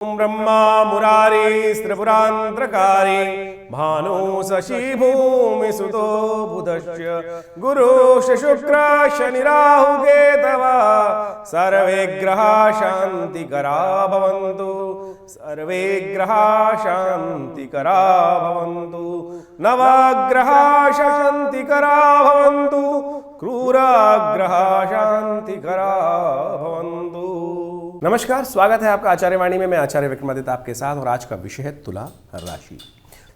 ओम ब्रह्मा मुरारी त्रिपुरांतकारी भानु शशि भूमि सुतो बुधश्च गुरु शुक्र शनि राहु केतवा सर्वे ग्रहा शांतिकरा भवन्तु सर्वे ग्रहा शांतिकरा भवन्तु नवग्रहा शांतिकरा भवन्तु क्रूराग्रहा शांतिकरा भवन्तु। नमस्कार, स्वागत है आपका आचार्य वाणी में। मैं आचार्य विक्रमादित्य आपके साथ और आज का विषय है तुला राशि।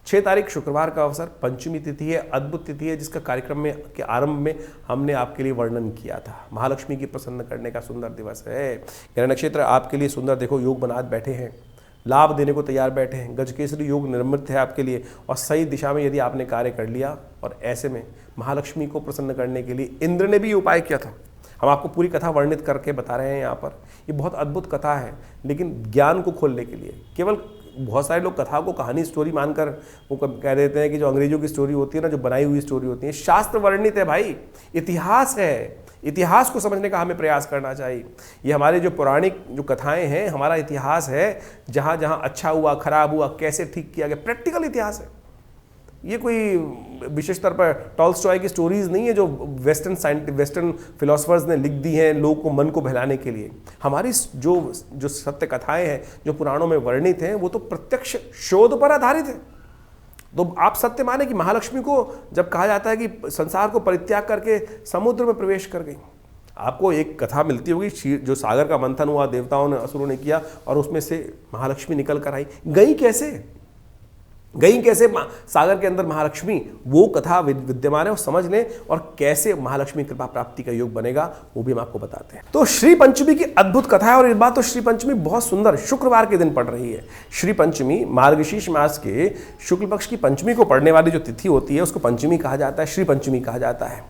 6 तारीख शुक्रवार का अवसर, पंचमी तिथि है, अद्भुत तिथि है जिसका कार्यक्रम में के आरंभ में हमने आपके लिए वर्णन किया था। महालक्ष्मी की प्रसन्न करने का सुंदर दिवस है। ग्रह नक्षत्र आपके लिए सुंदर, देखो योग बनात बैठे हैं, लाभ देने को तैयार बैठे हैं। गजकेसरी योग निर्मित है आपके लिए और सही दिशा में यदि आपने कार्य कर लिया। और ऐसे में महालक्ष्मी को प्रसन्न करने के लिए इंद्र ने भी उपाय किया था। हम आपको पूरी कथा वर्णित करके बता रहे हैं यहाँ पर। ये बहुत अद्भुत कथा है, लेकिन ज्ञान को खोलने के लिए। केवल बहुत सारे लोग कथा को कहानी स्टोरी मानकर वो कह देते हैं कि जो अंग्रेजों की स्टोरी होती है ना, जो बनाई हुई स्टोरी होती है, शास्त्र वर्णित है भाई, इतिहास है। इतिहास को समझने का हमें प्रयास करना चाहिए। ये हमारे जो पौराणिक जो कथाएं हैं, हमारा इतिहास है। जहाँ जहाँ अच्छा हुआ, खराब हुआ, कैसे ठीक किया गया, प्रैक्टिकल इतिहास है। ये कोई विशेष तौर पर टॉल्स्टॉय की स्टोरीज नहीं है जो वेस्टर्न फिलोसफर्स ने लिख दी हैं लोगों को, मन को बहलाने के लिए। हमारी जो सत्य कथाएं हैं, जो पुराणों में वर्णित हैं, वो तो प्रत्यक्ष शोध पर आधारित है। तो आप सत्य माने कि महालक्ष्मी को जब कहा जाता है कि संसार को परित्याग करके समुद्र में प्रवेश कर गई। आपको एक कथा मिलती होगी, जो सागर का मंथन हुआ, देवताओं ने, असुरों ने किया और उसमें से महालक्ष्मी निकल कर आई। गई कैसे सागर के अंदर महालक्ष्मी, वो कथा विद्यमान है, और समझ लें। और कैसे महालक्ष्मी कृपा प्राप्ति का योग बनेगा वो भी हम आपको बताते हैं। तो श्री पंचमी की अद्भुत कथा है। और इस बार तो श्री पंचमी बहुत सुंदर शुक्रवार के दिन पड़ रही है। श्री पंचमी मार्गशीर्ष मास के शुक्ल पक्ष की पंचमी को पड़ने वाली जो तिथि होती है उसको पंचमी कहा जाता है, श्री पंचमी कहा जाता है।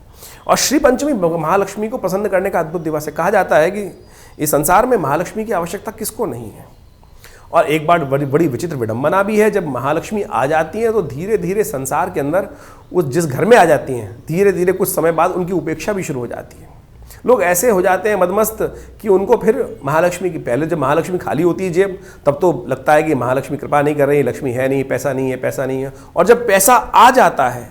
और श्री पंचमी महालक्ष्मी को प्रसन्न करने का अद्भुत दिवस है। कहा जाता है कि इस संसार में महालक्ष्मी की आवश्यकता किसको नहीं है। और एक बार बड़ी विचित्र विडंबना भी है, जब महालक्ष्मी आ जाती हैं तो धीरे धीरे संसार के अंदर वो जिस घर में आ जाती हैं, धीरे धीरे कुछ समय बाद उनकी उपेक्षा भी शुरू हो जाती है। लोग ऐसे हो जाते हैं मदमस्त कि उनको फिर महालक्ष्मी की, पहले जब महालक्ष्मी खाली होती है जेब, तब तो लगता है कि महालक्ष्मी कृपा नहीं कर रही, लक्ष्मी है नहीं, पैसा नहीं है, पैसा नहीं है। और जब पैसा आ जाता है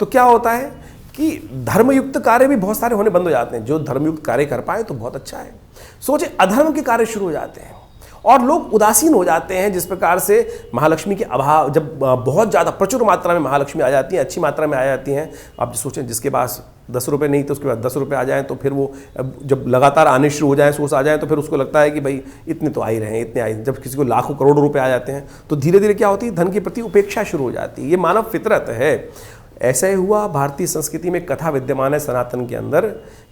तो क्या होता है कि धर्मयुक्त कार्य भी बहुत सारे होने बंद हो जाते हैं। जो धर्मयुक्त कार्य कर पाए तो बहुत अच्छा है, सोचे अधर्म के कार्य शुरू हो जाते हैं और लोग उदासीन हो जाते हैं। जिस प्रकार से महालक्ष्मी के अभाव, जब बहुत ज़्यादा प्रचुर मात्रा में महालक्ष्मी आ जाती हैं, अच्छी मात्रा में आ जाती हैं, आप सोचें जिसके पास 10 रुपये नहीं तो उसके बाद 10 रुपये आ जाएं, तो फिर वो जब लगातार आने शुरू हो जाएं, सोर्स आ जाएं, तो फिर उसको लगता है कि भाई इतने तो आ ही रहे हैं, इतने आए। जब किसी को लाखों करोड़ों रुपये आ जाते हैं तो धीरे धीरे क्या होती है, धन के प्रति उपेक्षा शुरू हो जाती है। ये मानव फितरत है। ऐसा ही हुआ भारतीय संस्कृति में, कथा विद्यमान है सनातन के अंदर,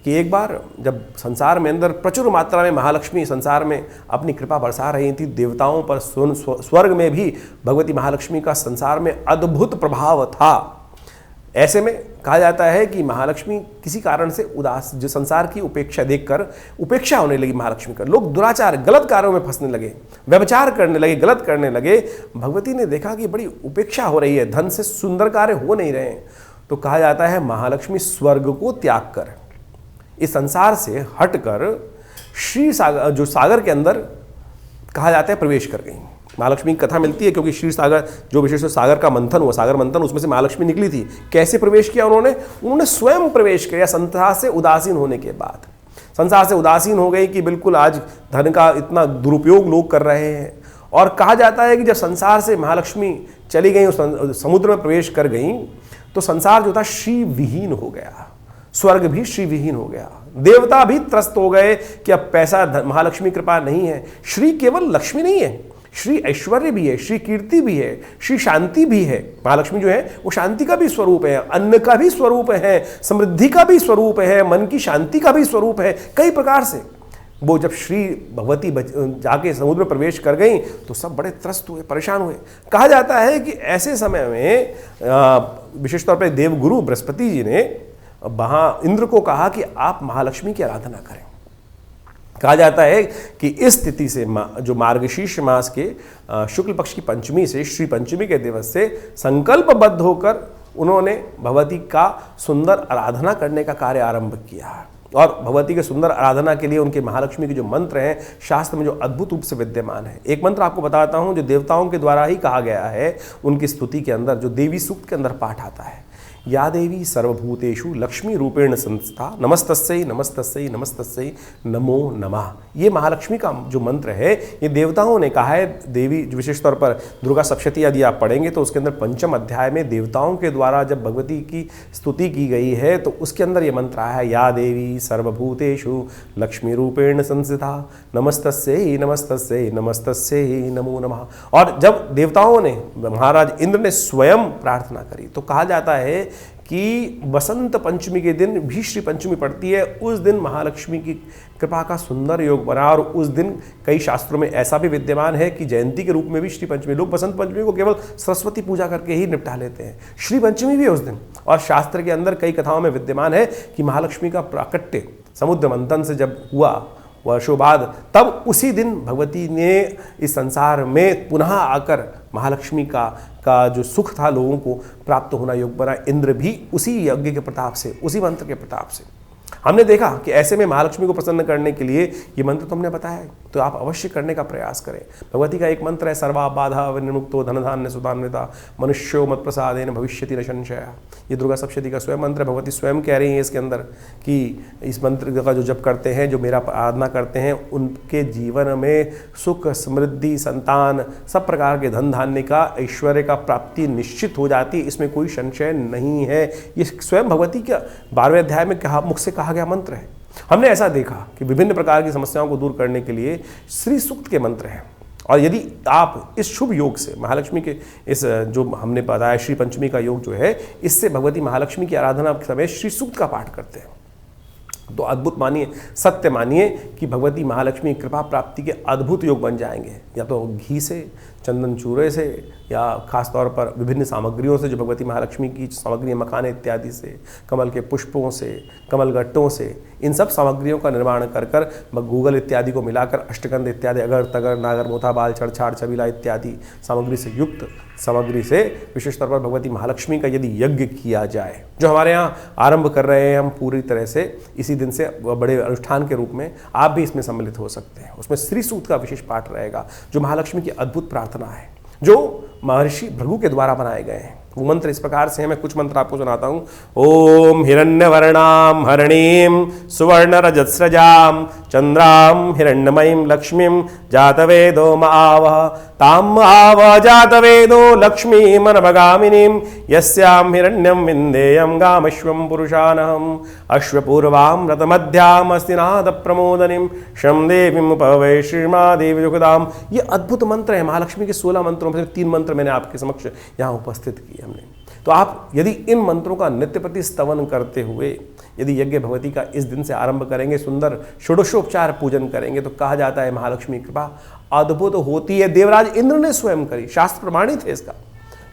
कि एक बार जब संसार में अंदर प्रचुर मात्रा में महालक्ष्मी संसार में अपनी कृपा बरसा रही थी, देवताओं पर, स्वर्ग में भी भगवती महालक्ष्मी का संसार में अद्भुत प्रभाव था। ऐसे में कहा जाता है कि महालक्ष्मी किसी कारण से उदास, जो संसार की उपेक्षा देखकर उपेक्षा होने लगी महालक्ष्मी का। लोग दुराचार, गलत कार्यों में फंसने लगे, व्यभिचार करने लगे, गलत करने लगे। भगवती ने देखा कि बड़ी उपेक्षा हो रही है, धन से सुंदर कार्य हो नहीं रहे हैं। तो कहा जाता है महालक्ष्मी स्वर्ग को त्याग कर, इस संसार से हटकर श्री सागर, जो सागर के अंदर कहा जाता है प्रवेश कर गई। महालक्ष्मी की कथा मिलती है क्योंकि क्षीर सागर, जो विशेष सागर का मंथन हुआ, सागर मंथन, उसमें से महालक्ष्मी निकली थी। कैसे प्रवेश किया उन्होंने स्वयं प्रवेश किया। संसार से उदासीन होने के बाद, संसार से उदासीन हो गई कि बिल्कुल आज धन का इतना दुरुपयोग लोग कर रहे हैं। और कहा जाता है कि जब संसार से महालक्ष्मी चली गई, समुद्र में प्रवेश कर गई, तो संसार जो था श्री विहीन हो गया, स्वर्ग भी श्री विहीन हो गया, देवता भी त्रस्त हो गए कि अब पैसा, महालक्ष्मी कृपा नहीं है। श्री केवल लक्ष्मी नहीं है, श्री ऐश्वर्य भी है, श्री कीर्ति भी है, श्री शांति भी है। महालक्ष्मी जो है वो शांति का भी स्वरूप है, अन्न का भी स्वरूप है, समृद्धि का भी स्वरूप है, मन की शांति का भी स्वरूप है। कई प्रकार से वो जब श्री भगवती जाके समुद्र में प्रवेश कर गई तो सब बड़े त्रस्त हुए, परेशान हुए। कहा जाता है कि ऐसे समय में विशेष तौर पर देवगुरु बृहस्पति जी ने वहाँ इंद्र को कहा कि आप महालक्ष्मी की आराधना करें। कहा जाता है कि इस तिथि से, जो मार्गशीर्ष मास के शुक्ल पक्ष की पंचमी से, श्री पंचमी के दिवस से संकल्पबद्ध होकर उन्होंने भगवती का सुंदर आराधना करने का कार्य आरंभ किया। और भगवती के सुंदर आराधना के लिए उनके महालक्ष्मी के जो मंत्र हैं शास्त्र में जो अद्भुत रूप से विद्यमान है। एक मंत्र आपको बताता हूं जो देवताओं के द्वारा ही कहा गया है, उनकी स्तुति के अंदर जो देवी सूक्त के अंदर पाठ आता है, या देवी सर्वभूतेषु लक्ष्मी रूपेण संस्था नमस्तस्यै नमस्तस्यै नमस्तस्यै नमो नमः। ये महालक्ष्मी का जो मंत्र है ये देवताओं ने कहा है। देवी विशेष तौर पर दुर्गा सप्तशती यदि आप पढ़ेंगे तो उसके अंदर पंचम अध्याय में देवताओं के द्वारा जब भगवती की स्तुति की गई है तो उसके अंदर ये मंत्र आया है, या देवी सर्वभूतेषु लक्ष्मी रूपेण संस्थिता नमस्तस्यै नमस्तस्यै नमस्तस्यै नमो नमः। और जब देवताओं ने महाराज इंद्र ने स्वयं प्रार्थना करी तो कहा जाता है कि बसंत पंचमी के दिन भी श्री पंचमी पड़ती है, उस दिन महालक्ष्मी की कृपा का सुंदर योग बना। और उस दिन कई शास्त्रों में ऐसा भी विद्यमान है कि जयंती के रूप में भी श्री पंचमी, लोग बसंत पंचमी को केवल सरस्वती पूजा करके ही निपटा लेते हैं, श्री पंचमी भी है उस दिन। और शास्त्र के अंदर कई कथाओं में विद्यमान है कि महालक्ष्मी का प्राकट्य समुद्र मंथन से जब हुआ वर्षों बाद, तब उसी दिन भगवती ने इस संसार में पुनः आकर महालक्ष्मी का जो सुख था लोगों को प्राप्त होना योग बना। इंद्र भी उसी यज्ञ के प्रताप से, उसी मंत्र के प्रताप से। हमने देखा कि ऐसे में महालक्ष्मी को प्रसन्न करने के लिए ये मंत्र तो हमने बताया है, तो आप अवश्य करने का प्रयास करें। भगवती का एक मंत्र है, सर्वा बाधा विनिर्मुक्तो धनधान्य सुधान्विता मनुष्यो मत प्रसादेन भविष्यति न संशय। ये दुर्गा सप्तशती का स्वयं मंत्र है। भगवती स्वयं कह रही है इसके अंदर कि इस मंत्र का जो जप करते हैं, जो मेरा आराधना करते हैं, उनके जीवन में सुख समृद्धि संतान सब प्रकार के धन धान्य का ऐश्वर्य का प्राप्ति निश्चित हो जाती है, इसमें कोई संशय नहीं है। ये स्वयं भगवती के 12वें अध्याय में मुख से कहा गया मंत्र है। हमने ऐसा देखा कि विभिन्न प्रकार की समस्याओं को दूर करने के लिए श्री सूक्त के मंत्र हैं। और यदि आप इस शुभ योग से महालक्ष्मी के इस जो हमने बताया श्री पंचमी का योग जो है, इससे भगवती महालक्ष्मी की आराधना के समय श्री सूक्त का पाठ करते हैं तो अद्भुत मानिए, सत्य मानिए कि भगवती महालक्ष्मी कृपा प्राप्ति के अद्भुत योग बन जाएंगे। या तो घी से, चंदन चूरे से, या खास तौर पर विभिन्न सामग्रियों से जो भगवती महालक्ष्मी की सामग्री मखाने इत्यादि से, कमल के पुष्पों से, कमल गट्टों से, इन सब सामग्रियों का निर्माण कर गूगल इत्यादि को मिलाकर अष्टगंध इत्यादि अगर तगर नागर मोथा बाल छड़छाड़ छबीला इत्यादि सामग्री से युक्त सामग्री से विशेष तौर पर भगवती महालक्ष्मी का यदि यज्ञ किया जाए, जो हमारे यहाँ आरंभ कर रहे हैं हम पूरी तरह से इसी दिन से बड़े अनुष्ठान के रूप में, आप भी इसमें सम्मिलित हो सकते हैं। उसमें श्री सूक्त का विशेष पाठ रहेगा जो महालक्ष्मी की अद्भुत प्रार्थना है, जो महर्षि भृगु के द्वारा बनाए गए हैं। वो मंत्र इस प्रकार से हैं, मैं कुछ मंत्र आपको सुनाता हूँ। ओम हिरण्यवर्णाम हरणीम सुवर्ण रजत्स्रजाम चंद्राम हिरण्यमयीं लक्ष्मीं जातवेदो मावह ताम आव जातवेदो लक्ष्मी मनभगामिनीं यस्यां हिरण्यं विन्देयं गामश्वं पुरुषानहम् अश्वपूर्वां रतमध्याम् अस्तिनाद प्रमोदनीं शं देवीं उपवै श्रीमादेवी युगदाम। ये अद्भुत मंत्र है। महालक्ष्मी के 16 मंत्रों में से 3 मंत्र मैंने आपके समक्ष यहाँ उपस्थित किए हमने। तो आप यदि इन मंत्रों का नित्य प्रति स्तवन करते हुए यदि यज्ञ भगवती का इस दिन से आरंभ करेंगे, सुंदर षोडशोपचार पूजन करेंगे, तो कहा जाता है महालक्ष्मी कृपा अद्भुत होती है। देवराज इंद्र ने स्वयं करी, शास्त्र प्रमाणित है इसका।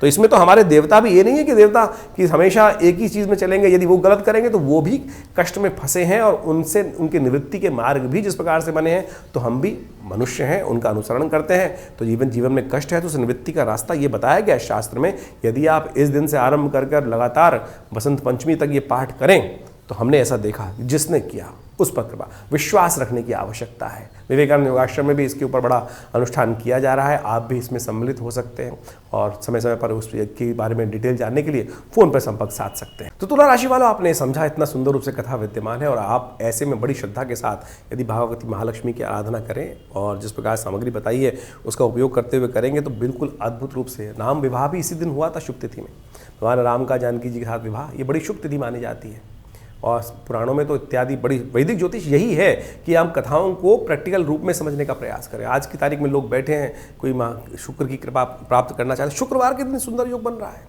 तो इसमें तो हमारे देवता भी, ये नहीं है कि देवता कि हमेशा एक ही चीज़ में चलेंगे, यदि वो गलत करेंगे तो वो भी कष्ट में फंसे हैं और उनसे उनके निवृत्ति के मार्ग भी जिस प्रकार से बने हैं, तो हम भी मनुष्य हैं, उनका अनुसरण करते हैं। तो जीवन में कष्ट है तो उस निवृत्ति का रास्ता ये बताया गया शास्त्र में। यदि आप इस दिन से आरंभ कर लगातार बसंत पंचमी तक ये पाठ करें, तो हमने ऐसा देखा जिसने किया उस पर कृपा, विश्वास रखने की आवश्यकता है। विवेकानंद योगाश्रम में भी इसके ऊपर बड़ा अनुष्ठान किया जा रहा है, आप भी इसमें सम्मिलित हो सकते हैं और समय समय पर उसके बारे में डिटेल जानने के लिए फ़ोन पर संपर्क साध सकते हैं। तो तुला राशि वालों, आपने समझा इतना सुंदर रूप से कथा विद्यमान है और आप ऐसे में बड़ी श्रद्धा के साथ यदि भगवती महालक्ष्मी की आराधना करें और जिस प्रकार सामग्री बताई है उसका उपयोग करते हुए करेंगे तो बिल्कुल अद्भुत रूप से। राम विवाह भी इसी दिन हुआ था शुभ तिथि में, भगवान राम का जानकी जी के साथ विवाह, ये बड़ी शुभ तिथि मानी जाती है। और पुराणों में तो इत्यादि बड़ी वैदिक ज्योतिष यही है कि हम कथाओं को प्रैक्टिकल रूप में समझने का प्रयास करें। आज की तारीख में लोग बैठे हैं, कोई शुक्र की कृपा प्राप्त करना चाहते हैं, शुक्रवार के दिन सुंदर योग बन रहा है।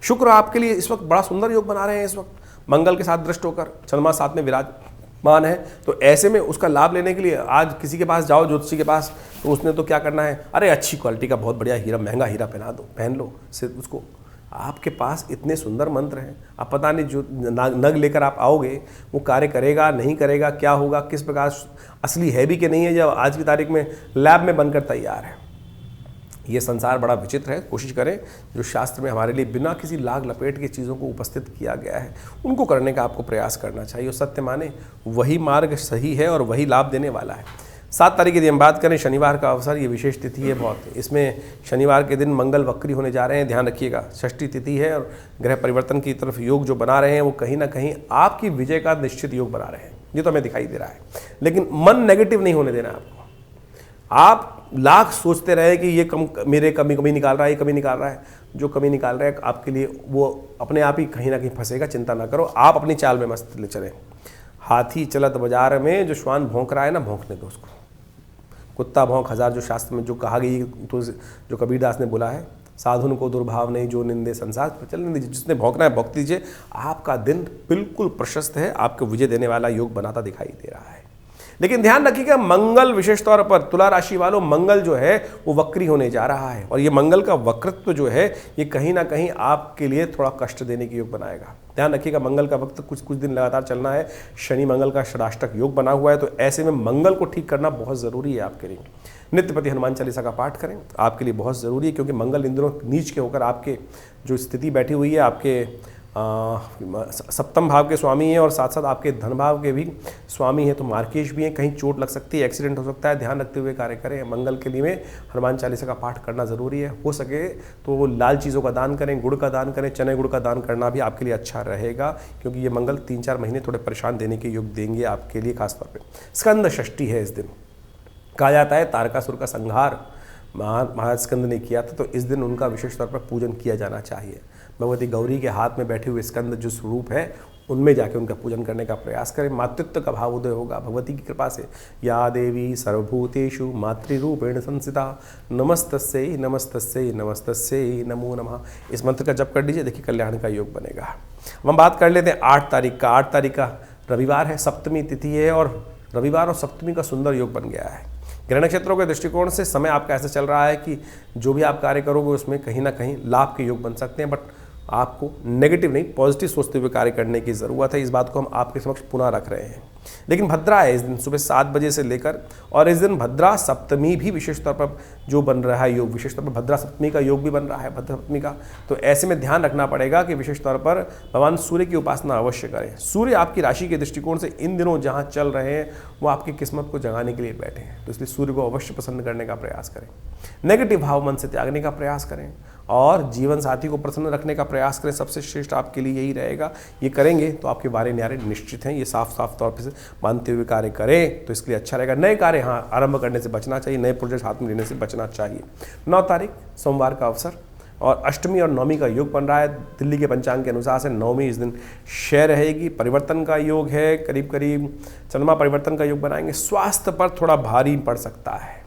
शुक्र आपके लिए इस वक्त बड़ा सुंदर योग बना रहे हैं। इस वक्त मंगल के साथ दृष्ट होकर चंद्रमा साथ में विराजमान है, तो ऐसे में उसका लाभ लेने के लिए आज किसी के पास जाओ, ज्योतिषी के पास, तो उसने तो क्या करना है, अरे अच्छी क्वालिटी का बहुत बढ़िया हीरा, महंगा हीरा पहन लो सिर्फ उसको। आपके पास इतने सुंदर मंत्र हैं, आप पता नहीं जो नग लेकर आप आओगे वो कार्य करेगा नहीं करेगा, क्या होगा, किस प्रकार असली है भी कि नहीं है, जब आज की तारीख में लैब में बनकर तैयार है। ये संसार बड़ा विचित्र है। कोशिश करें जो शास्त्र में हमारे लिए बिना किसी लाग लपेट के चीज़ों को उपस्थित किया गया है उनको करने का आपको प्रयास करना चाहिए, और सत्य माने वही मार्ग सही है और वही लाभ देने वाला है। 7 तारीख की हम बात करें, शनिवार का अवसर, ये विशेष तिथि है बहुत। इसमें शनिवार के दिन मंगल वक्री होने जा रहे हैं, ध्यान रखिएगा। षष्ठी तिथि है और ग्रह परिवर्तन की तरफ योग जो बना रहे हैं वो कहीं ना कहीं आपकी विजय का निश्चित योग बना रहे हैं, ये तो हमें दिखाई दे रहा है। लेकिन मन नेगेटिव नहीं होने देना आपको। आप लाख सोचते रहे कि ये मेरे कमी निकाल रहा है, ये कमी निकाल रहा है, जो कमी निकाल रहा है आपके लिए वो अपने आप ही कहीं ना कहीं फंसेगा। चिंता ना करो, आप अपनी चाल में मस्त ले चलें। हाथी चलत बाजार में, जो श्वान भौंक रहा है ना, भौंकने दो उसको। कुत्ता भौंक हजार, जो शास्त्र में जो कहा गई, तो जो कबीरदास ने बोला है, साधुन को दुर्भाव नहीं जो निंदे संसार पर चलने दीजिए। जिसने भौंकना है भौंक दीजिए। आपका दिन बिल्कुल प्रशस्त है, आपको विजय देने वाला योग बनाता दिखाई दे रहा है। लेकिन ध्यान रखिएगा, मंगल विशेष तौर पर तुला राशि वालों, मंगल जो है वो वक्री होने जा रहा है, और ये मंगल का वक्रत्व जो है ये कहीं ना कहीं आपके लिए थोड़ा कष्ट देने की योग बनाएगा। ध्यान रखिएगा, मंगल का वक्त कुछ दिन लगातार चलना है। शनि मंगल का षडाष्टक योग बना हुआ है, तो ऐसे में मंगल को ठीक करना बहुत ज़रूरी है आपके लिए। नित्यपति हनुमान चालीसा का पाठ करें, आपके लिए बहुत ज़रूरी है, क्योंकि मंगल इन दिनों नीच के होकर आपके जो स्थिति बैठी हुई है, आपके सप्तम भाव के स्वामी हैं और साथ साथ आपके धन भाव के भी स्वामी हैं, तो मार्केश भी हैं। कहीं चोट लग सकती है, एक्सीडेंट हो सकता है, ध्यान रखते हुए कार्य करें। मंगल के लिए हनुमान चालीसा का पाठ करना ज़रूरी है। हो सके तो वो लाल चीज़ों का दान करें, गुड़ का दान करें, चने गुड़ का दान करना भी आपके लिए अच्छा रहेगा, क्योंकि ये मंगल 3-4 महीने थोड़े परेशान देने के योग देंगे आपके लिए खासतौर पर। स्कंद षष्ठी है इस दिन। कहा जाता है तारकासुर का संहार महाराज स्कंद ने किया था, तो इस दिन उनका विशेष तौर पर पूजन किया जाना चाहिए। भगवती गौरी के हाथ में बैठे हुए स्कंद जो स्वरूप है, उनमें जाके उनका पूजन करने का प्रयास करें। मातृत्व का भाव उदय होगा भगवती की कृपा से। या देवी सर्वभूतेषु मातृरूपेण संस्थिता नमस्तस्यै नमस्तस्यै नमस्तस्यै नमो नमः। इस मंत्र का जप कर लीजिए, देखिए कल्याण का योग बनेगा। हम बात कर लेते हैं 8 तारीख का। 8 तारीख का रविवार है, सप्तमी तिथि है, और रविवार और सप्तमी का सुंदर योग बन गया है। ग्रह नक्षत्रों के दृष्टिकोण से समय आपका ऐसा चल रहा है कि जो भी आप कार्य करोगे उसमें कहीं ना कहीं लाभ के योग बन सकते हैं, बट आपको नेगेटिव नहीं पॉजिटिव सोचते हुए कार्य करने की ज़रूरत है। इस बात को हम आपके समक्ष पुनः रख रहे हैं। लेकिन भद्रा है इस दिन सुबह 7 बजे से लेकर, और इस दिन भद्रा सप्तमी भी विशेष तौर पर जो बन रहा है योग, विशेष तौर पर भद्रा सप्तमी का योग भी बन रहा है, भद्रा सप्तमी का। तो ऐसे में ध्यान रखना पड़ेगा कि विशेष तौर पर भगवान सूर्य की उपासना अवश्य करें। सूर्य आपकी राशि के दृष्टिकोण से इन दिनों जहाँ चल रहे हैं वो आपकी किस्मत को जगाने के लिए बैठे हैं, तो इसलिए सूर्य को अवश्य प्रसन्न करने का प्रयास करें। नेगेटिव भाव मन से त्यागने का प्रयास करें और जीवन साथी को प्रसन्न रखने का प्रयास करें। सबसे श्रेष्ठ आपके लिए यही रहेगा। ये करेंगे तो आपके वारे न्यारे निश्चित हैं, ये साफ साफ तौर पर मानते हुए कार्य करें तो इसके लिए अच्छा रहेगा। नए कार्य हाँ आरंभ करने से बचना चाहिए, नए प्रोजेक्ट हाथ में लेने से बचना चाहिए। 9 तारीख सोमवार का अवसर और अष्टमी और नवमी का योग बन रहा है। दिल्ली के पंचांग के अनुसार से नवमी इस दिन क्षय रहेगी, परिवर्तन का योग है, करीब करीब चंद्रमा परिवर्तन का योग बनाएंगे। स्वास्थ्य पर थोड़ा भारी पड़ सकता है,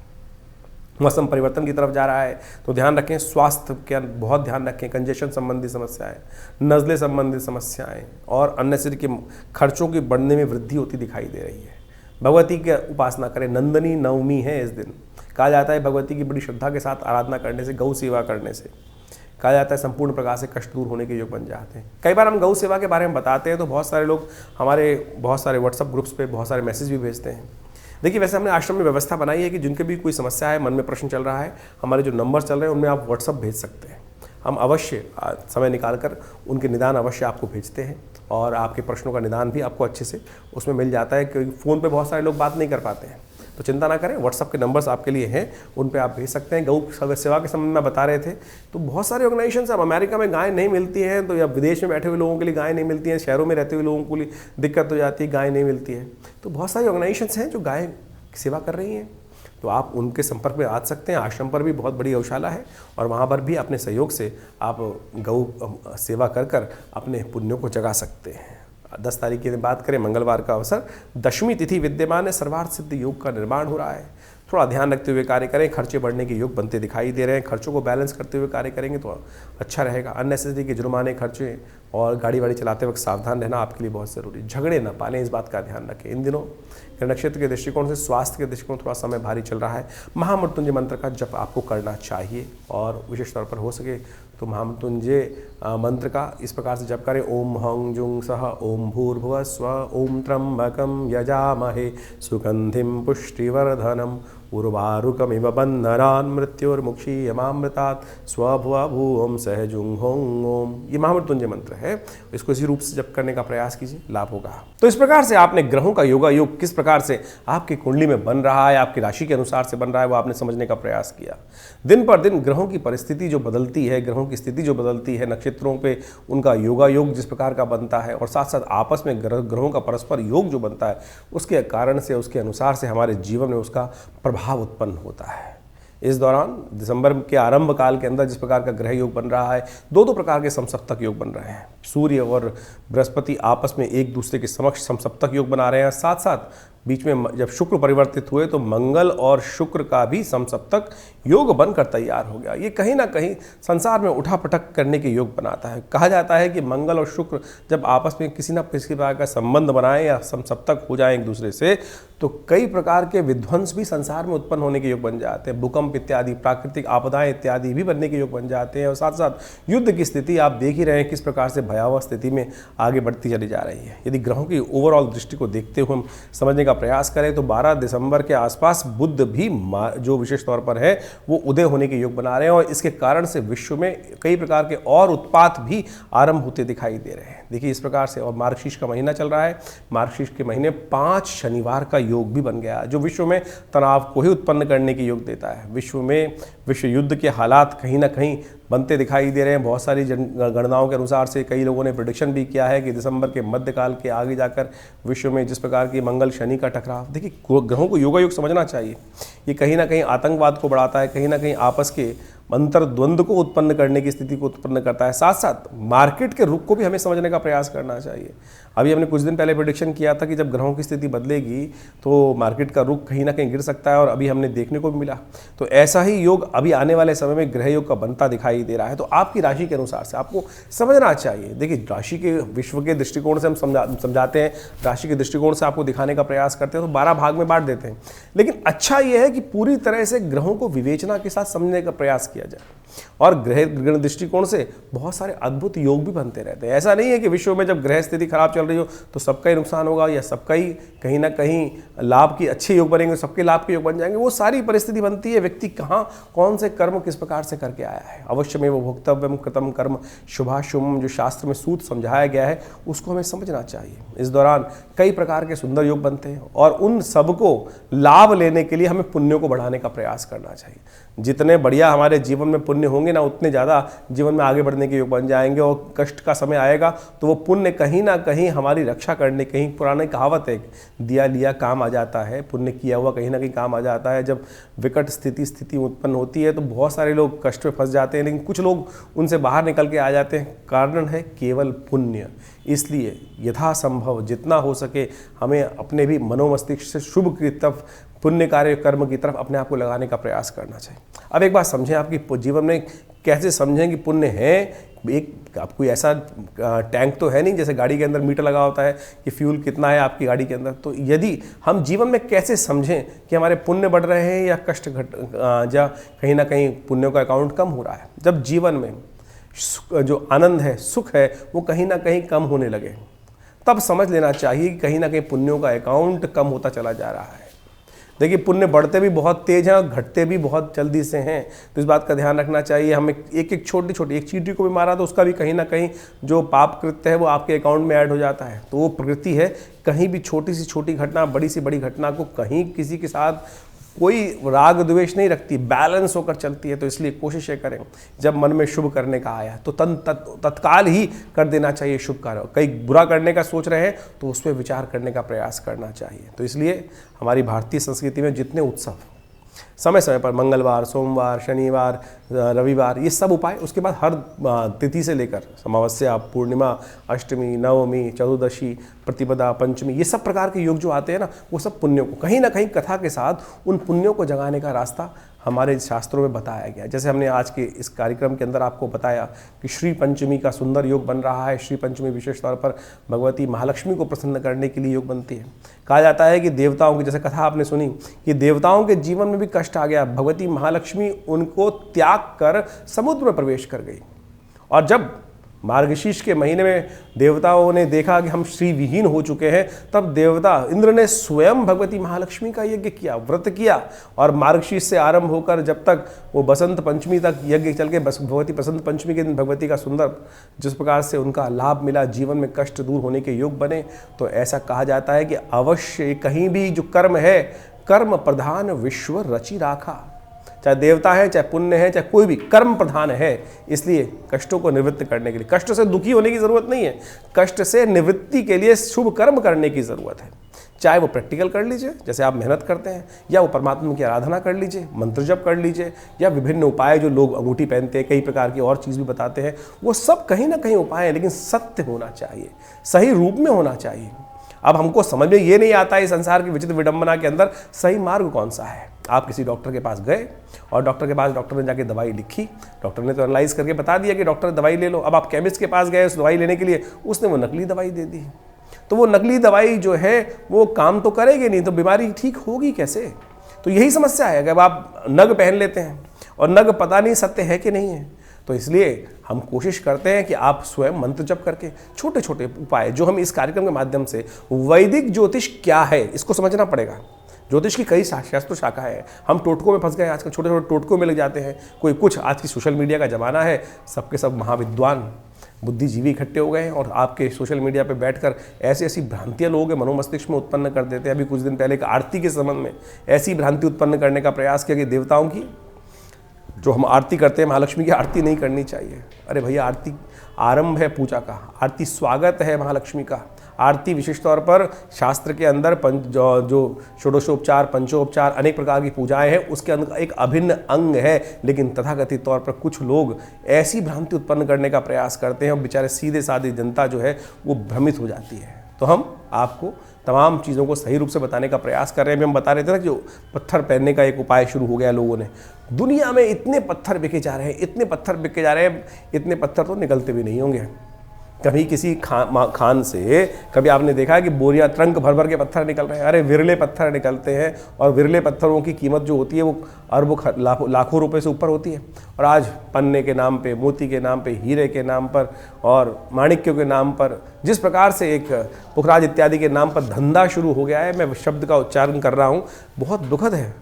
मौसम परिवर्तन की तरफ जा रहा है, तो ध्यान रखें, स्वास्थ्य का बहुत ध्यान रखें। कंजेशन संबंधी समस्याएं, नज़ले संबंधी समस्याएं और अननेसेसरी के खर्चों की बढ़ने में वृद्धि होती दिखाई दे रही है। भगवती की उपासना करें, नंदनी नवमी है इस दिन। कहा जाता है भगवती की बड़ी श्रद्धा के साथ आराधना करने से, गौ सेवा करने से कहा जाता है संपूर्ण प्रकार से कष्ट दूर होने के योग बन जाते हैं। कई बार हम गौ सेवा के बारे में बताते हैं तो बहुत सारे लोग हमारे बहुत सारे व्हाट्सअप ग्रुप्स पे बहुत सारे मैसेज भी भेजते हैं। देखिए वैसे हमने आश्रम में व्यवस्था बनाई है कि जिनके भी कोई समस्या है, मन में प्रश्न चल रहा है, हमारे जो नंबर चल रहे हैं उनमें आप व्हाट्सअप भेज सकते हैं। हम अवश्य समय निकालकर उनके निदान अवश्य आपको भेजते हैं और आपके प्रश्नों का निदान भी आपको अच्छे से उसमें मिल जाता है, क्योंकि फ़ोन पे बहुत सारे लोग बात नहीं कर पाते हैं। तो चिंता ना करें, व्हाट्सअप के नंबर्स आपके लिए हैं, उन पे आप भेज सकते हैं। गौ सेवा के संबंध में बता रहे थे तो बहुत सारे ऑर्गेनाइजेशन, अब अमेरिका में गाय नहीं मिलती हैं तो या विदेश में बैठे हुए लोगों के लिए गाय नहीं मिलती हैं, शहरों में रहते हुए लोगों को लिए दिक्कत हो जाती है, गाय नहीं मिलती है। तो बहुत सारी ऑर्गेनाइजेशन हैं जो गाय की सेवा कर रही हैं, तो आप उनके संपर्क में आ सकते हैं। आश्रम पर भी बहुत बड़ी गौशाला है और वहाँ पर भी अपने सहयोग से आप गौ सेवा कर कर अपने पुण्यों को जगा सकते हैं। 10 तारीख की बात करें, मंगलवार का अवसर, दशमी तिथि विद्यमान है, सर्वार्थ सिद्ध योग का निर्माण हो रहा है। थोड़ा ध्यान रखते हुए कार्य करें, खर्चे बढ़ने के योग बनते दिखाई दे रहे हैं। खर्चों को बैलेंस करते हुए कार्य करेंगे तो अच्छा रहेगा। अननेसेसरी के जुर्माने, खर्चे और गाड़ी वाड़ी चलाते वक्त सावधान रहना आपके लिए बहुत ज़रूरी। झगड़े ना पालें, इस बात का ध्यान रखें। इन दिनों नक्षत्र के दृष्टिकोण से, स्वास्थ्य के दृष्टिकोण थोड़ा समय भारी चल रहा है। महामृत्युंजय मंत्र का जप आपको करना चाहिए और विशेष तौर पर हो सके तो महामृत्युंजय मंत्र का इस प्रकार से जप करें। ओम हं जुंग सह ओम भूर्भुवः स्वः ओम त्र्यंबकं यजामहे सुगंधिं पुष्टिवर्धनम् उर्वारुकमिव बन्धनान् मृत्युर्मुक्षीयमामृतात् स्वभुवा भुवं सहजुं हों ओम। ये महामृत्युंजय मंत्र है, इसको इसी रूप से जप करने का प्रयास कीजिए, लाभ होगा। तो इस प्रकार से आपने ग्रहों का योगा योग किस प्रकार से आपकी कुंडली में बन रहा है, आपकी राशि के अनुसार से बन रहा है, वो आपने समझने का प्रयास किया। दिन पर दिन ग्रहों की परिस्थिति जो बदलती है, ग्रहों की स्थिति जो बदलती है, नक्षत्रों पे उनका योगा योग जिस प्रकार का बनता है और साथ साथ आपस में ग्रहों का परस्पर योग जो बनता है, उसके कारण से, उसके अनुसार से हमारे जीवन में उसका प्रभाव उत्पन्न होता है। इस दौरान दिसंबर के आरंभ काल के अंदर जिस प्रकार का ग्रह योग बन रहा है, दो प्रकार के समसप्तक योग बन रहे हैं। सूर्य और बृहस्पति आपस में एक दूसरे के समक्ष समसप्तक योग बना रहे हैं। साथ साथ बीच में जब शुक्र परिवर्तित हुए तो मंगल और शुक्र का भी समसप्तक योग बनकर तैयार हो गया। ये कहीं ना कहीं संसार में उठापटक करने के योग बनाता है। कहा जाता है कि मंगल और शुक्र जब आपस में किसी न किसी प्रकार का संबंध बनाएं या समसप्तक हो जाएं एक दूसरे से, तो कई प्रकार के विध्वंस भी संसार में उत्पन्न होने के योग बन जाते हैं। भूकंप इत्यादि, प्राकृतिक आपदाएं इत्यादि भी बनने के योग बन जाते हैं। और साथ साथ युद्ध की स्थिति आप देख ही रहे हैं किस प्रकार से भयावह स्थिति में आगे बढ़ती चली जा रही है। यदि ग्रहों की ओवरऑल दृष्टि को देखते हुए हम समझने का प्रयास करें तो 12 दिसंबर के आसपास बुध भी जो विशेष तौर पर है वो उदय होने के योग बना रहे हैं और इसके कारण से विश्व में कई प्रकार के और उत्पात भी आरंभ होते दिखाई दे रहे हैं। देखिए इस प्रकार से, और मार्गशीर्ष का महीना चल रहा है। मार्गशीर्ष के महीने 5 शनिवार का योग भी बन गया, जो विश्व में तनाव को ही उत्पन्न करने के योग देता है। विश्व में विश्व युद्ध के हालात कहीं ना कहीं बनते दिखाई दे रहे हैं। बहुत सारी गणनाओं के अनुसार से कई लोगों ने प्रेडिक्शन भी किया है कि दिसंबर के मध्यकाल के आगे जाकर विश्व में जिस प्रकार की मंगल शनि का टकराव, देखिए ग्रहों को योगा योग समझना चाहिए। ये कहीं ना कहीं आतंकवाद को बढ़ाता है, कहीं ना कहीं आपस के अंतर्द्वंद को उत्पन्न करने की स्थिति को उत्पन्न करता है। साथ साथ मार्केट के रुख को भी हमें समझने का प्रयास करना चाहिए। अभी हमने कुछ दिन पहले प्रेडिक्शन किया था कि जब ग्रहों की स्थिति बदलेगी तो मार्केट का रुख कहीं ना कहीं गिर सकता है, और अभी हमने देखने को भी मिला। तो ऐसा ही योग अभी आने वाले समय में ग्रह योग का बनता दिखाई दे रहा है। तो आपकी राशि के अनुसार से आपको समझना चाहिए। देखिए राशि के विश्व के दृष्टिकोण से हम समझाते हैं, राशि के दृष्टिकोण से आपको दिखाने का प्रयास करते हैं तो 12 भाग में बांट देते हैं। लेकिन अच्छा यह है कि पूरी तरह से ग्रहों को विवेचना के साथ समझने का प्रयास किया जाए, और ग्रह दृष्टिकोण से बहुत सारे अद्भुत योग भी बनते रहते हैं। ऐसा नहीं है कि विश्व में जब ग्रह स्थिति खराब चल रही हो तो सबका ही नुकसान होगा या सबका ही कहीं ना कहीं लाभ की अच्छे योग बनेंगे, सबके लाभ के योग बन जाएंगे। वो सारी परिस्थिति बनती है व्यक्ति कहाँ कौन से कर्म किस प्रकार से करके आया है। अवश्य में वो भोक्तव्यम कृतम कर्म शुभाशुभम, जो शास्त्र में सूत्र समझाया गया है उसको हमें समझना चाहिए। इस दौरान कई प्रकार के सुंदर योग बनते हैं और उन सबको लाभ लेने के लिए हमें पुण्यों को बढ़ाने का प्रयास करना चाहिए। जितने बढ़िया हमारे जीवन में पुण्य होंगे ना, उतने ज़्यादा जीवन में आगे बढ़ने के योग बन जाएंगे। और कष्ट का समय आएगा तो वो पुण्य कहीं ना कहीं हमारी रक्षा करने, कहीं पुरानी कहावत है, दिया लिया काम आ जाता है, पुण्य किया हुआ कहीं ना कहीं काम आ जाता है। जब विकट स्थिति उत्पन्न होती है तो बहुत सारे लोग कष्ट में फंस जाते हैं, लेकिन कुछ लोग उनसे बाहर निकल के आ जाते हैं। कारण है केवल पुण्य। इसलिए यथासंभव जितना हो सके हमें अपने भी मनोमस्तिष्क से शुभ की तरफ, पुण्य कार्य कर्म की तरफ अपने आप को लगाने का प्रयास करना चाहिए। अब एक बात समझें, आपकी जीवन में कैसे समझें कि पुण्य है। एक आपको ऐसा टैंक तो है नहीं जैसे गाड़ी के अंदर मीटर लगा होता है कि फ्यूल कितना है आपकी गाड़ी के अंदर। तो यदि हम जीवन में कैसे समझें कि हमारे पुण्य बढ़ रहे हैं या कष्ट या कहीं ना कहीं पुण्यों का अकाउंट कम हो रहा है। जब जीवन में जो आनंद है, सुख है, वो कहीं ना कहीं कम होने लगे, तब समझ लेना चाहिए कि कहीं ना कहीं पुण्यों का अकाउंट कम होता चला जा रहा है। देखिए पुण्य बढ़ते भी बहुत तेज हैं और घटते भी बहुत जल्दी से हैं, तो इस बात का ध्यान रखना चाहिए। हमें एक छोटी छोटी एक चींटी को भी मारा तो उसका भी कहीं ना कहीं जो पाप कृत्य है वो आपके अकाउंट में ऐड हो जाता है। तो वो प्रकृति है, कहीं भी छोटी सी छोटी घटना, बड़ी सी बड़ी घटना को कहीं किसी के साथ कोई राग द्वेष नहीं रखती, बैलेंस होकर चलती है। तो इसलिए कोशिश करें जब मन में शुभ करने का आया तो तत्काल ही कर देना चाहिए शुभ कार्य। कई बुरा करने का सोच रहे हैं तो उस पर विचार करने का प्रयास करना चाहिए। तो इसलिए हमारी भारतीय संस्कृति में जितने उत्सव समय समय पर, मंगलवार, सोमवार, शनिवार, रविवार, ये सब उपाय, उसके बाद हर तिथि से लेकर अमावस्या, पूर्णिमा, अष्टमी, नवमी, चतुर्दशी, प्रतिपदा, पंचमी, ये सब प्रकार के योग जो आते हैं ना, वो सब पुण्यों को कहीं ना कहीं कथा के साथ उन पुण्यों को जगाने का रास्ता हमारे शास्त्रों में बताया गया। जैसे हमने आज के इस कार्यक्रम के अंदर आपको बताया कि श्री पंचमी का सुंदर योग बन रहा है। श्री पंचमी विशेष तौर पर भगवती महालक्ष्मी को प्रसन्न करने के लिए योग बनती है। कहा जाता है कि देवताओं की, जैसे कथा आपने सुनी कि देवताओं के जीवन में भी कष्ट आ गया, भगवती महालक्ष्मी उनको त्याग कर समुद्र में प्रवेश कर गई। और जब मार्गशीर्ष के महीने में देवताओं ने देखा कि हम श्री विहीन हो चुके हैं, तब देवता इंद्र ने स्वयं भगवती महालक्ष्मी का यज्ञ किया, व्रत किया। और मार्गशीर्ष से आरंभ होकर जब तक वो बसंत पंचमी तक यज्ञ चल के भगवती बसंत पंचमी के दिन भगवती का सुंदर जिस प्रकार से उनका लाभ मिला, जीवन में कष्ट दूर होने के योग बने। तो ऐसा कहा जाता है कि अवश्य कहीं भी जो कर्म है, कर्म प्रधान विश्व रचि राखा। चाहे देवता है, चाहे पुण्य है, चाहे कोई भी कर्म प्रधान है। इसलिए कष्टों को निवृत्त करने के लिए, कष्ट से दुखी होने की जरूरत नहीं है, कष्ट से निवृत्ति के लिए शुभ कर्म करने की जरूरत है। चाहे वो प्रैक्टिकल कर लीजिए, जैसे आप मेहनत करते हैं, या वो परमात्मा की आराधना कर लीजिए, मंत्र जप कर लीजिए, या विभिन्न उपाय जो लोग अंगूठी पहनते हैं, कई प्रकार की और चीज़ भी बताते हैं, वो सब कहीं ना कहीं उपाय हैं, लेकिन सत्य होना चाहिए, सही रूप में होना चाहिए। अब हमको समझ में ये नहीं आता है संसार की विचित्र विडंबना के अंदर सही मार्ग कौन सा है। आप किसी डॉक्टर के पास गए और डॉक्टर ने जाके दवाई लिखी, डॉक्टर ने तो एनालाइज करके बता दिया कि डॉक्टर दवाई ले लो। अब आप केमिस्ट के पास गए उस दवाई लेने के लिए, उसने वो नकली दवाई दे दी, तो वो नकली दवाई जो है वो काम तो करेगी नहीं, तो बीमारी ठीक होगी कैसे। तो यही समस्या है। अगर आप नग पहन लेते हैं और नग पता नहीं सत्य है कि नहीं है, तो इसलिए हम कोशिश करते हैं कि आप स्वयं मंत्र जप करके छोटे छोटे उपाय जो हम इस कार्यक्रम के माध्यम से, वैदिक ज्योतिष क्या है इसको समझना पड़ेगा। ज्योतिष की कई शास्त्र शाखा है, हम टोटकों में फंस गए, आजकल छोटे छोटे टोटकों में लग जाते हैं। कोई कुछ, आज की सोशल मीडिया का ज़माना है, सबके सब महाविद्वान बुद्धिजीवी इकट्ठे हो गए हैं और आपके सोशल मीडिया पे बैठकर ऐसी ऐसी भ्रांतियां लोगों के मनोमस्तिष्क में उत्पन्न कर देते हैं। अभी कुछ दिन पहले एक आरती के संबंध में ऐसी भ्रांति उत्पन्न करने का प्रयास किया कि देवताओं की जो हम आरती करते हैं, महालक्ष्मी की आरती नहीं करनी चाहिए। अरे भैया, आरती आरंभ है पूजा का, आरती स्वागत है महालक्ष्मी का। आरती विशेष तौर पर शास्त्र के अंदर जो षोडशोपचार, पंचोपचार, अनेक प्रकार की पूजाएं हैं, उसके अंदर एक अभिन्न अंग है। लेकिन तथाकथित तौर पर कुछ लोग ऐसी भ्रांति उत्पन्न करने का प्रयास करते हैं और बेचारे सीधे साधे जनता जो है वो भ्रमित हो जाती है। तो हम आपको तमाम चीज़ों को सही रूप से बताने का प्रयास कर रहे हैं। अभी हम बता रहे थे ना कि जो पत्थर पहनने का एक उपाय शुरू हो गया लोगों ने, दुनिया में इतने पत्थर बिके जा रहे हैं, इतने पत्थर बिके जा रहे हैं, इतने पत्थर तो निकलते भी नहीं होंगे। कभी किसी खान से कभी आपने देखा है कि बोरिया ट्रंक भर भर के पत्थर निकल रहे हैं? अरे विरले पत्थर निकलते हैं, और विरले पत्थरों की कीमत जो होती है वो अरबों लाखों रुपए से ऊपर होती है। और आज पन्ने के नाम पे, मोती के नाम पे, हीरे के नाम पर और माणिक्यों के नाम पर जिस प्रकार से एक पुखराज इत्यादि के नाम पर धंधा शुरू हो गया है, मैं शब्द का उच्चारण कर रहा हूँ, बहुत दुखद है।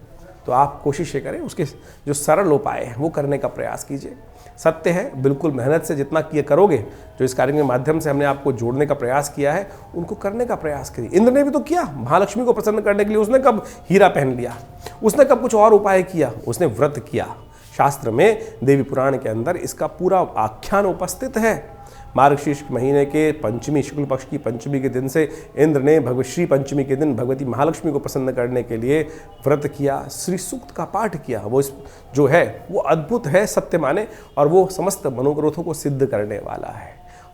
तो आप कोशिश करें, उसके जो सरल उपाय हैं वो करने का प्रयास कीजिए। सत्य है, बिल्कुल मेहनत से जितना किए करोगे, जो इस कार्यक्रम के माध्यम से हमने आपको जोड़ने का प्रयास किया है, उनको करने का प्रयास करिए। इंद्र ने भी तो किया, महालक्ष्मी को प्रसन्न करने के लिए उसने कब हीरा पहन लिया, उसने कब कुछ और उपाय किया, उसने व्रत किया। शास्त्र में देवी पुराण के अंदर इसका पूरा आख्यान उपस्थित है। मार्गशीर्ष महीने के पंचमी, शुक्ल पक्ष की पंचमी के दिन से इंद्र ने श्री पंचमी के दिन भगवती महालक्ष्मी को प्रसन्न करने के लिए व्रत किया, श्री सूक्त का पाठ किया। वो जो है वो अद्भुत है, सत्य माने, और वो समस्त मनोग्रोथों को सिद्ध करने वाला है।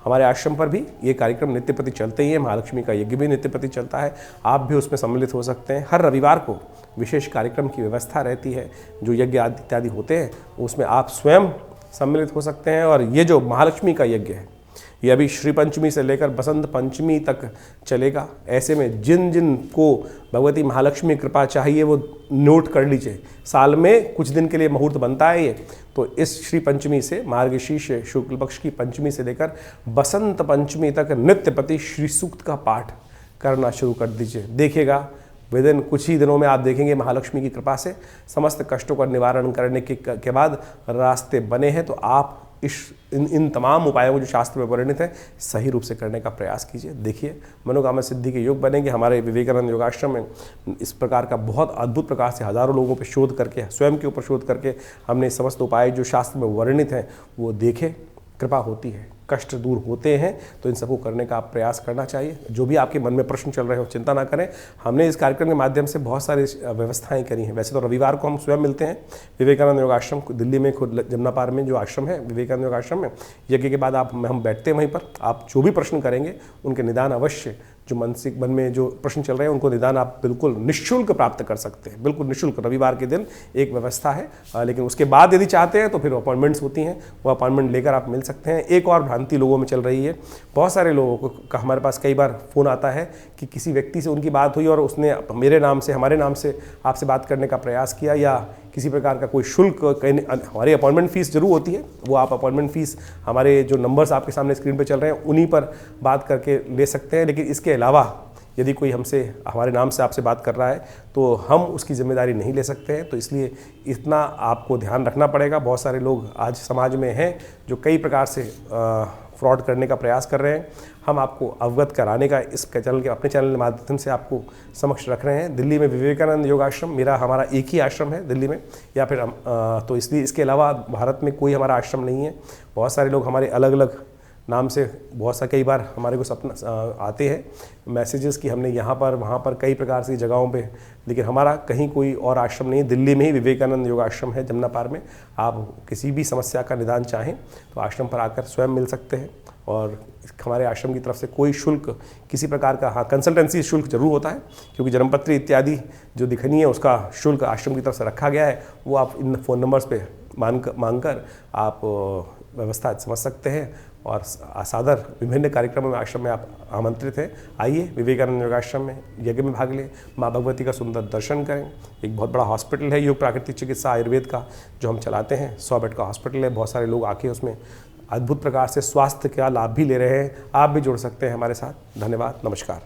हमारे आश्रम पर भी ये कार्यक्रम नित्य प्रति चलते ही है, महालक्ष्मी का यज्ञ भी नित्य प्रति चलता है। आप भी उसमें सम्मिलित हो सकते हैं। हर रविवार को विशेष कार्यक्रम की व्यवस्था रहती है, जो यज्ञ आदि इत्यादि होते हैं उसमें आप स्वयं सम्मिलित हो सकते हैं। और ये जो महालक्ष्मी का यज्ञ है, ये अभी श्री पंचमी से लेकर बसंत पंचमी तक चलेगा। ऐसे में जिन जिन को भगवती महालक्ष्मी कृपा चाहिए वो नोट कर लीजिए। साल में कुछ दिन के लिए मुहूर्त बनता है ये, तो इस श्री पंचमी से, मार्गशीर्ष शुक्ल पक्ष की पंचमी से लेकर बसंत पंचमी तक नित्य प्रति श्री सूक्त का पाठ करना शुरू कर दीजिए। देखिएगा विदिन कुछ ही दिनों में आप देखेंगे महालक्ष्मी की कृपा से समस्त कष्टों का निवारण करने के बाद रास्ते बने हैं। तो आप इन तमाम उपायों को जो शास्त्र में वर्णित है सही रूप से करने का प्रयास कीजिए। देखिए मनोकामना सिद्धि के योग बनेंगे। हमारे विवेकानंद योगाश्रम में इस प्रकार का बहुत अद्भुत प्रकार से हजारों लोगों पर शोध करके, स्वयं के ऊपर शोध करके हमने समस्त उपाय जो शास्त्र में वर्णित हैं वो देखे। कृपा होती है, कष्ट दूर होते हैं, तो इन सबको करने का आप प्रयास करना चाहिए। जो भी आपके मन में प्रश्न चल रहे हो चिंता ना करें, हमने इस कार्यक्रम के माध्यम से बहुत सारी व्यवस्थाएं करी हैं। वैसे तो रविवार को हम स्वयं मिलते हैं विवेकानंद योगाश्रम दिल्ली में, खुद जमुना पार में जो आश्रम है विवेकानंद योगाश्रम में, यज्ञ के बाद हम बैठते हैं वहीं पर। आप जो भी प्रश्न करेंगे उनके निदान अवश्य, जो मानसिक मन में जो प्रश्न चल रहे हैं उनको निदान आप बिल्कुल निःशुल्क प्राप्त कर सकते हैं, बिल्कुल निःशुल्क। रविवार के दिन एक व्यवस्था है, लेकिन उसके बाद यदि चाहते हैं तो फिर अपॉइंटमेंट्स होती हैं, वो अपॉइंटमेंट लेकर आप मिल सकते हैं। एक और भ्रांति लोगों में चल रही है, बहुत सारे लोगों को हमारे पास कई बार फ़ोन आता है कि किसी व्यक्ति से उनकी बात हुई और उसने मेरे नाम से, हमारे नाम से आपसे बात करने का प्रयास किया, या किसी प्रकार का कोई शुल्क, हमारी अपॉइंटमेंट फ़ीस जरूर होती है, वो आप अपॉइंटमेंट फ़ीस हमारे जो नंबर्स आपके सामने स्क्रीन पे चल रहे हैं उन्हीं पर बात करके ले सकते हैं। लेकिन इसके अलावा यदि कोई हमसे हमारे नाम से आपसे बात कर रहा है तो हम उसकी जिम्मेदारी नहीं ले सकते हैं। तो इसलिए इतना आपको ध्यान रखना पड़ेगा। बहुत सारे लोग आज समाज में हैं जो कई प्रकार से फ्रॉड करने का प्रयास कर रहे हैं। हम आपको अवगत कराने का इस चैनल के अपने चैनल के माध्यम से आपको समक्ष रख रहे हैं। दिल्ली में विवेकानंद योग आश्रम हमारा एक ही आश्रम है दिल्ली में, या फिर तो इसलिए इसके अलावा भारत में कोई हमारा आश्रम नहीं है। बहुत सारे लोग हमारे अलग अलग नाम से कई बार हमारे को सपना आते हैं मैसेजेस कि हमने यहाँ पर वहाँ पर कई प्रकार की जगहों पे, लेकिन हमारा कहीं कोई और आश्रम नहीं है। दिल्ली में ही विवेकानंद योग आश्रम है जमुना पार में। आप किसी भी समस्या का निदान चाहें तो आश्रम पर आकर स्वयं मिल सकते हैं। और हमारे आश्रम की तरफ से कोई शुल्क किसी प्रकार का, हाँ कंसल्टेंसी शुल्क जरूर होता है, क्योंकि जन्मपत्री इत्यादि जो दिखनी है उसका शुल्क आश्रम की तरफ से रखा गया है। वो आप इन फ़ोन नंबर्स पे मांग कर आप व्यवस्था समझ सकते हैं। और सादर विभिन्न कार्यक्रमों में आश्रम में आप आमंत्रित हैं। आइए विवेकानंद योगाश्रम में यज्ञ में भाग लें, माँ भगवती का सुंदर दर्शन करें। एक बहुत बड़ा हॉस्पिटल है योग प्राकृतिक चिकित्सा आयुर्वेद का जो हम चलाते हैं। 100 बेड का हॉस्पिटल है। बहुत सारे लोग आके उसमें अद्भुत प्रकार से स्वास्थ्य का लाभ भी ले रहे हैं। आप भी जुड़ सकते हैं हमारे साथ। धन्यवाद, नमस्कार।